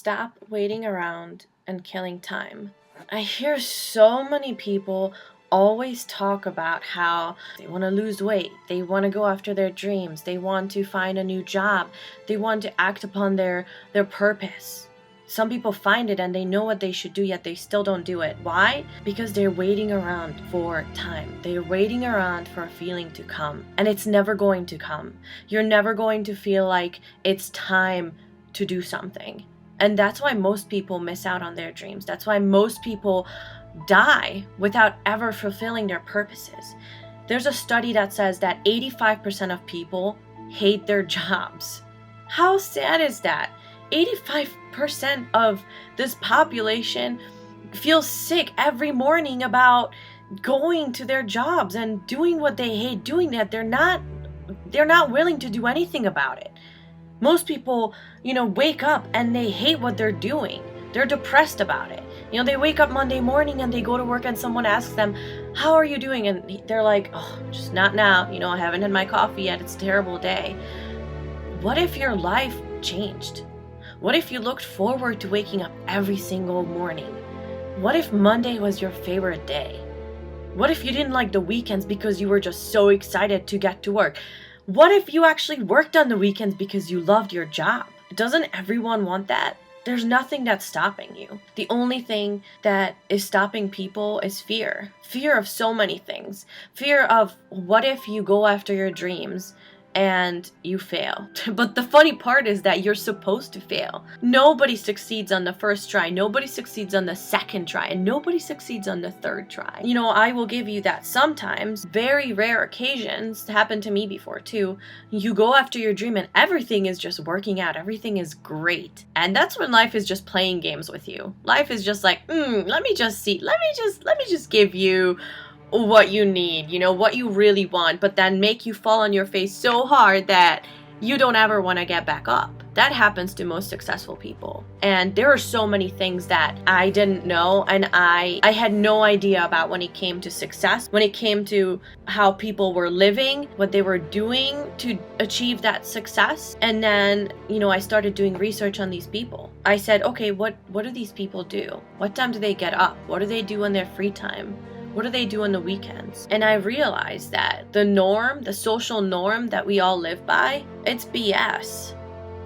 Stop waiting around and killing time. I hear so many people always talk about how they want to lose weight, they want to go after their dreams, they want to find a new job, they want to act upon their purpose. Some people find it and they know what they should do, yet they still don't do it. Why? Because they're waiting around for time. They're waiting around for a feeling to come. And it's never going to come. You're never going to feel like it's time to do something. And that's why most people miss out on their dreams. That's why most people die without ever fulfilling their purposes. There's a study that says that 85% of people hate their jobs. How sad is that? 85% of this population feels sick every morning about going to their jobs and doing what they hate doing, that they're not willing to do anything about it. Most people, wake up and they hate what they're doing. They're depressed about it. They wake up Monday morning and they go to work and someone asks them, "How are you doing?" And they're like, "Oh, just not now. I haven't had my coffee yet. It's a terrible day." What if your life changed? What if you looked forward to waking up every single morning? What if Monday was your favorite day? What if you didn't like the weekends because you were just so excited to get to work? What if you actually worked on the weekends because you loved your job? Doesn't everyone want that? There's nothing that's stopping you. The only thing that is stopping people is fear. Fear of so many things. Fear of what if you go after your dreams and you fail. But the funny part is that you're supposed to fail. Nobody succeeds on the first try. Nobody succeeds on the second try. And nobody succeeds on the third try. I will give you that sometimes, very rare occasions, happened to me before too, you go after your dream and everything is just working out. Everything is great. And that's when life is just playing games with you. Life is just like, let me just give you what you need, what you really want, but then make you fall on your face so hard that you don't ever want to get back up. That happens to most successful people. And there are so many things that I didn't know and I had no idea about when it came to success, when it came to how people were living, what they were doing to achieve that success. And then, I started doing research on these people. I said, okay, what do these people do? What time do they get up? What do they do in their free time? What do they do on the weekends? And I realized that the social norm that we all live by, it's BS.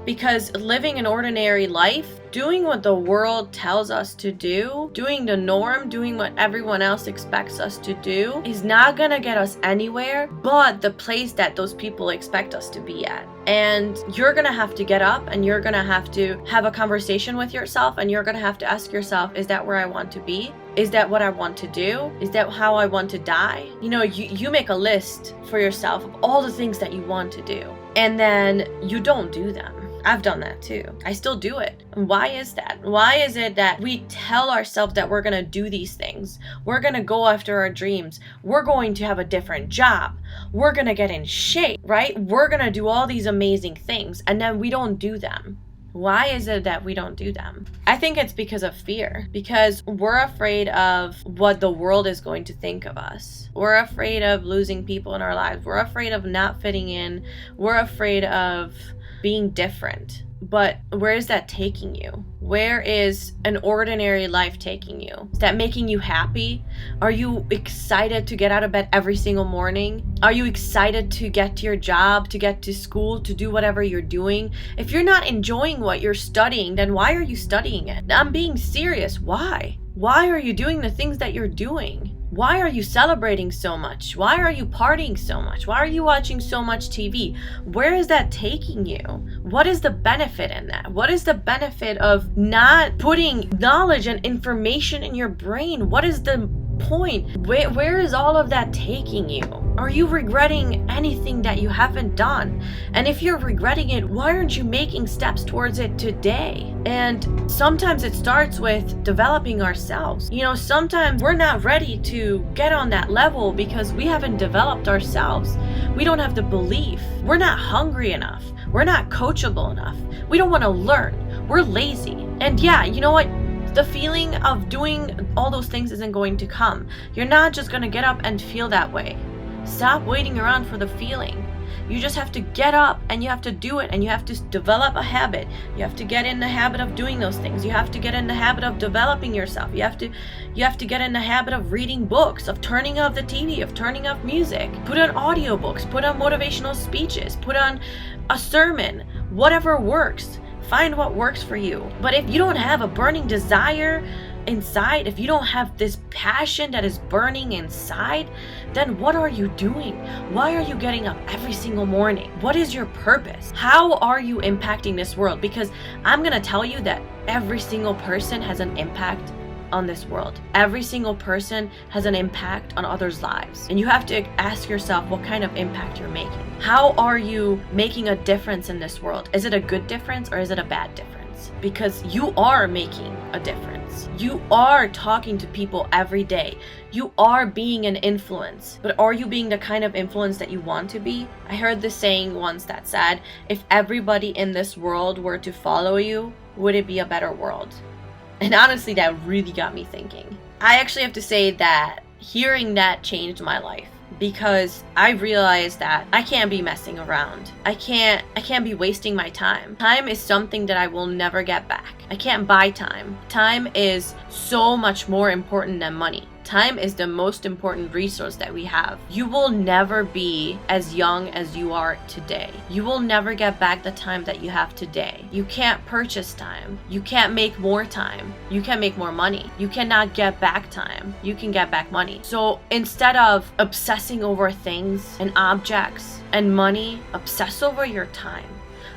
Because living an ordinary life, doing what the world tells us to do, doing the norm, doing what everyone else expects us to do, is not gonna get us anywhere but the place that those people expect us to be at. And you're gonna have to get up and you're gonna have to have a conversation with yourself and you're gonna have to ask yourself, is that where I want to be? Is that what I want to do? Is that how I want to die? You make a list for yourself of all the things that you want to do, and then you don't do them. I've done that too. I still do it. And why is that? Why is it that we tell ourselves that we're going to do these things? We're going to go after our dreams. We're going to have a different job. We're going to get in shape, right? We're going to do all these amazing things, and then we don't do them. Why is it that we don't do them? I think it's because of fear. Because we're afraid of what the world is going to think of us. We're afraid of losing people in our lives. We're afraid of not fitting in. We're afraid of being different. But where is that taking you? Where is an ordinary life taking you? Is that making you happy? Are you excited to get out of bed every single morning? Are you excited to get to your job, to get to school, to do whatever you're doing? If you're not enjoying what you're studying, then why are you studying it? I'm being serious. Why? Why are you doing the things that you're doing? Why are you celebrating so much? Why are you partying so much? Why are you watching so much TV? Where is that taking you? What is the benefit in that? What is the benefit of not putting knowledge and information in your brain? What is the point? Where is all of that taking you? Are you regretting anything that you haven't done? And if you're regretting it, why aren't you making steps towards it today? And sometimes it starts with developing ourselves. Sometimes we're not ready to get on that level because we haven't developed ourselves. We don't have the belief. We're not hungry enough. We're not coachable enough. We don't want to learn. We're lazy. And yeah, you know what? The feeling of doing all those things isn't going to come. You're not just going to get up and feel that way. Stop waiting around for the feeling. You just have to get up and you have to do it, and you have to develop a habit. You have to get in the habit of doing those things. You have to get in the habit of developing yourself. You have to get in the habit of reading books, of turning off the TV, of turning off music. Put on audiobooks, put on motivational speeches, put on a sermon, whatever works. Find what works for you. But if you don't have a burning desire inside, if you don't have this passion that is burning inside, then what are you doing? Why are you getting up every single morning? What is your purpose? How are you impacting this world? Because I'm gonna tell you that every single person has an impact on this world. Every single person has an impact on others' lives. And you have to ask yourself what kind of impact you're making. How are you making a difference in this world? Is it a good difference or is it a bad difference? Because you are making a difference. You are talking to people every day. You are being an influence. But are you being the kind of influence that you want to be? I heard this saying once that said, if everybody in this world were to follow you, would it be a better world? And honestly, that really got me thinking. I actually have to say that hearing that changed my life, because I realized that I can't be messing around. I can't be wasting my time. Time is something that I will never get back. I can't buy time. Time is so much more important than money. Time is the most important resource that we have. You will never be as young as you are today. You will never get back the time that you have today. You can't purchase time. You can't make more time. You can make more money. You cannot get back time. You can get back money. So instead of obsessing over things and objects and money, obsess over your time.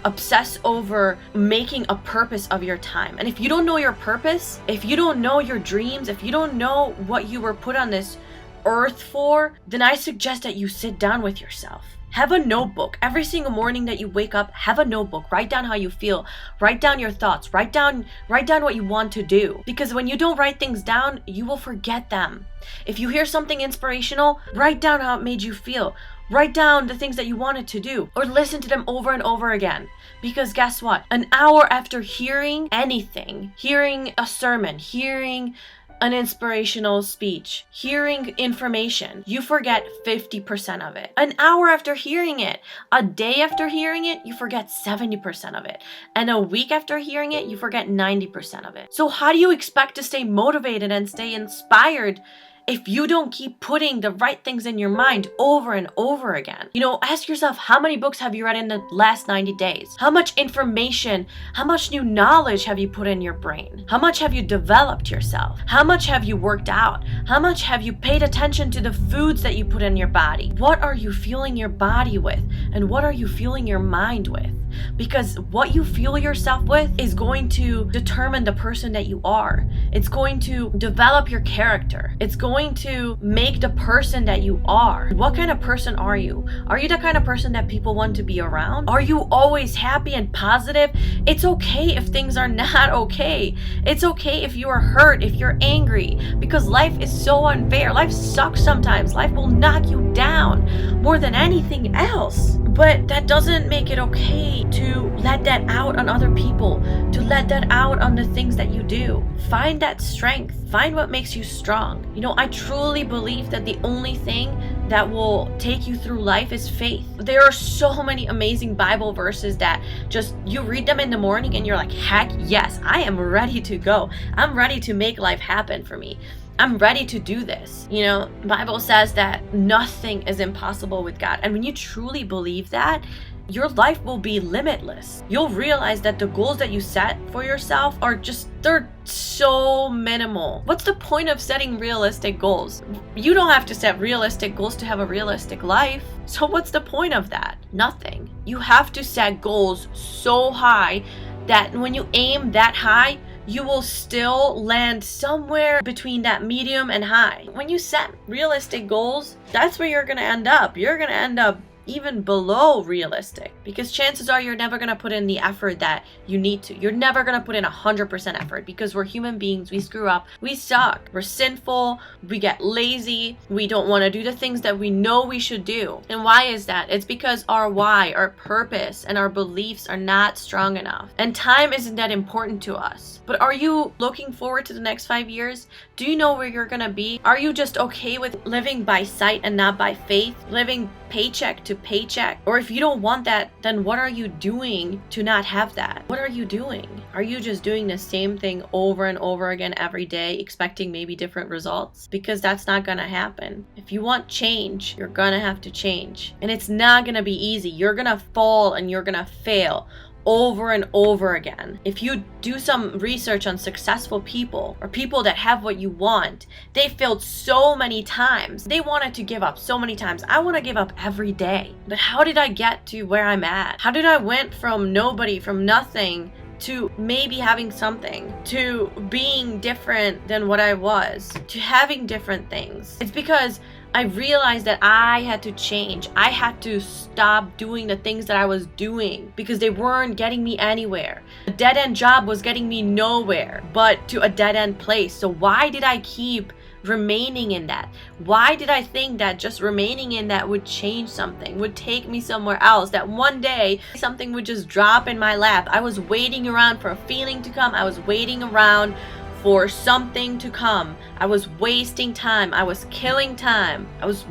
Obsess over making a purpose of your time. And if you don't know your purpose, if you don't know your dreams, if you don't know what you were put on this earth for, then I suggest that you sit down with yourself. Have a notebook. Every single morning that you wake up, have a notebook. Write down how you feel. Write down your thoughts. Write down what you want to do. Because when you don't write things down, you will forget them. If you hear something inspirational, write down how it made you feel. Write down the things that you wanted to do, or listen to them over and over again. Because guess what? An hour after hearing anything, hearing a sermon, hearing an inspirational speech, hearing information, you forget 50% of it. An hour after hearing it, a day after hearing it, you forget 70% of it. And a week after hearing it, you forget 90% of it. So how do you expect to stay motivated and stay inspired if you don't keep putting the right things in your mind over and over again? You know, ask yourself, how many books have you read in the last 90 days? How much information, how much new knowledge have you put in your brain? How much have you developed yourself? How much have you worked out? How much have you paid attention to the foods that you put in your body? What are you fueling your body with? And what are you fueling your mind with? Because what you fuel yourself with is going to determine the person that you are. It's going to develop your character. It's going to make the person that you are. What kind of person are you? Are you the kind of person that people want to be around? Are you always happy and positive? It's okay if things are not okay. It's okay if you are hurt, if you're angry, because life is so unfair. Life sucks sometimes. Life will knock you down more than anything else. But that doesn't make it okay to let that out on other people, to let that out on the things that you do. Find that strength. Find what makes you strong. You know, I truly believe that the only thing that will take you through life is faith. There are so many amazing Bible verses that just, you read them in the morning and you're like, heck yes, I am ready to go. I'm ready to make life happen for me. I'm ready to do this. You know, the Bible says that nothing is impossible with God. And when you truly believe that, your life will be limitless. You'll realize that the goals that you set for yourself are just, they're so minimal. What's the point of setting realistic goals? You don't have to set realistic goals to have a realistic life. So what's the point of that? Nothing. You have to set goals so high that when you aim that high, you will still land somewhere between that medium and high. When you set realistic goals, that's where you're gonna end up. You're gonna end up even below realistic, because chances are you're never going to put in the effort that you need to. You're never going to put in 100% effort, because we're human beings. We screw up. We suck. We're sinful. We get lazy. We don't want to do the things that we know we should do. And why is that? It's because our why, our purpose, and our beliefs are not strong enough. And time isn't that important to us. But are you looking forward to the next 5 years? Do you know where you're going to be? Are you just okay with living by sight and not by faith? Living paycheck to to paycheck? Or if you don't want that, then what are you doing to not have that? What are you doing? Are you just doing the same thing over and over again every day, expecting maybe different results? Because that's not gonna happen. If you want change, you're gonna have to change. And it's not gonna be easy. You're gonna fall and you're gonna fail over and over again. If you do some research on successful people or people that have what you want, they failed so many times. They wanted to give up so many times. I want to give up every day. But how did I get to where I'm at? How did I went from nobody, from nothing, to maybe having something, to being different than what I was, to having different things? It's because I realized that I had to change. I had to stop doing the things that I was doing because they weren't getting me anywhere. A dead-end job was getting me nowhere but to a dead-end place. So why did I keep remaining in that? Why did I think that just remaining in that would change something, would take me somewhere else, that one day something would just drop in my lap? I was waiting around for a feeling to come. I was waiting around for something to come. I was wasting time. I was killing time. I was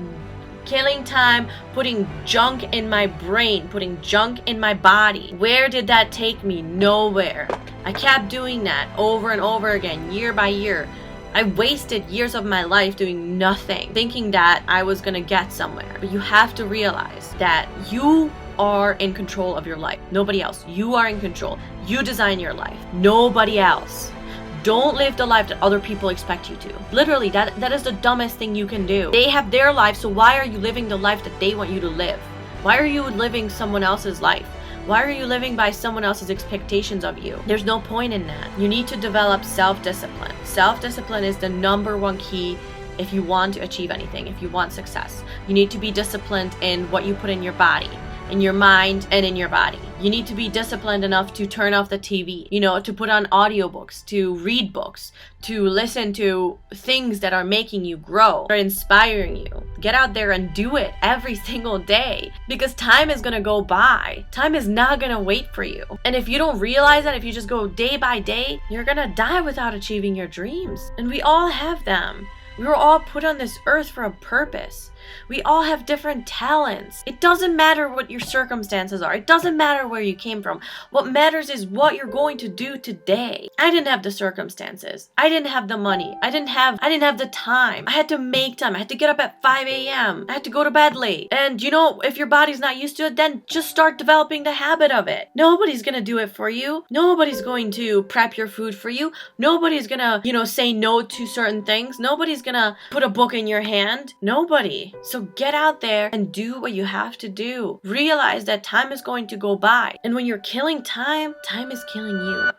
killing time, putting junk in my brain, putting junk in my body. Where did that take me? Nowhere. I kept doing that over and over again, year by year. I wasted years of my life doing nothing, thinking that I was gonna get somewhere. But you have to realize that you are in control of your life. Nobody else. You are in control. You design your life. Nobody else. Don't live the life that other people expect you to. Literally, that is the dumbest thing you can do. They have their life, so why are you living the life that they want you to live? Why are you living someone else's life? Why are you living by someone else's expectations of you? There's no point in that. You need to develop self-discipline. Self-discipline is the number one key if you want to achieve anything, if you want success. You need to be disciplined in what you put in your body, in your mind, and in your body. You need to be disciplined enough to turn off the TV, to put on audiobooks, to read books, to listen to things that are making you grow, are inspiring you. Get out there and do it every single day, because time is gonna go by. Time is not gonna wait for you. And if you don't realize that, if you just go day by day, you're gonna die without achieving your dreams. And we all have them. We were all put on this earth for a purpose. We all have different talents. It doesn't matter what your circumstances are. It doesn't matter where you came from. What matters is what you're going to do today. I didn't have the circumstances. I didn't have the money. I didn't have the time. I had to make time. I had to get up at 5 a.m. I had to go to bed late. And if your body's not used to it, then just start developing the habit of it. Nobody's gonna do it for you. Nobody's going to prep your food for you. Nobody's gonna, say no to certain things. Nobody's gonna put a book in your hand. Nobody. So get out there and do what you have to do. Realize that time is going to go by. And when you're killing time, time is killing you.